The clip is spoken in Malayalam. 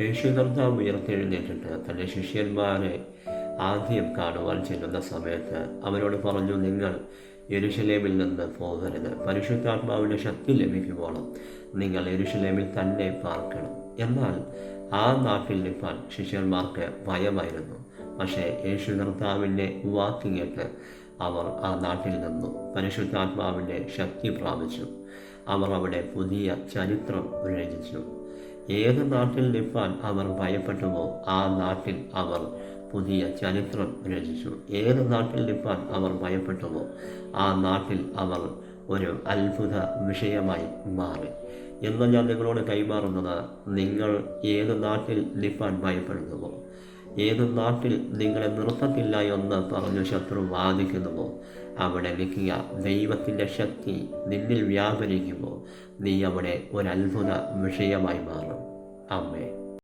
യേശു കർത്താവ് ഉയർത്തെഴുന്നേറ്റിട്ട് തൻ്റെ ശിഷ്യന്മാരെ ആദ്യം കാണുവാൻ ചെല്ലുന്ന സമയത്ത് അവരോട് പറഞ്ഞു, നിങ്ങൾ യെരുശലേമിൽ നിന്ന് പോകരുത്. പരിശുദ്ധാത്മാവിൻ്റെ ശക്തി ലഭിക്കുമ്പോഴും നിങ്ങൾ യെരുശലേമിൽ തന്നെ പാർക്കണം. എന്നാൽ ആ നാട്ടിൽ നിൽപ്പാൻ ശിഷ്യന്മാർക്ക് ഭയമായിരുന്നു. പക്ഷേ യേശു കർത്താവിൻ്റെ വാക്ക് കേട്ട് അവർ ആ നാട്ടിൽ നിന്നു പരിശുദ്ധാത്മാവിൻ്റെ ശക്തി പ്രാപിച്ചു. അവർ അവിടെ പുതിയ ചരിത്രം രചിച്ചു. ഏത് നാട്ടിൽ നിൽപ്പാൻ അവർ ഭയപ്പെട്ടുവോ ആ നാട്ടിൽ അവർ പുതിയ ചരിത്രം രചിച്ചു. ഏത് നാട്ടിൽ നിൽപ്പാൻ അവർ ഭയപ്പെട്ടുവോ ആ നാട്ടിൽ അവർ ഒരു അത്ഭുത വിഷയമായി മാറി. എന്ന് ഞാൻ നിങ്ങളോട് കൈമാറുന്നത്, നിങ്ങൾ ഏത് നാട്ടിൽ നിൽപ്പാൻ ഭയപ്പെടുന്നുവോ, ഏത് നാട്ടിൽ നിങ്ങളെ നിർത്തത്തില്ല എന്ന് പറഞ്ഞു ശത്രു വാദിക്കുന്നുവോ അവിടെ നിൽക്കുക. ദൈവത്തിൻ്റെ ശക്തി നിന്നിൽ വ്യാപരിക്കുമ്പോൾ നീ അവിടെ ഒരു അത്ഭുത വിഷയമായി മാറും. ആമേൻ.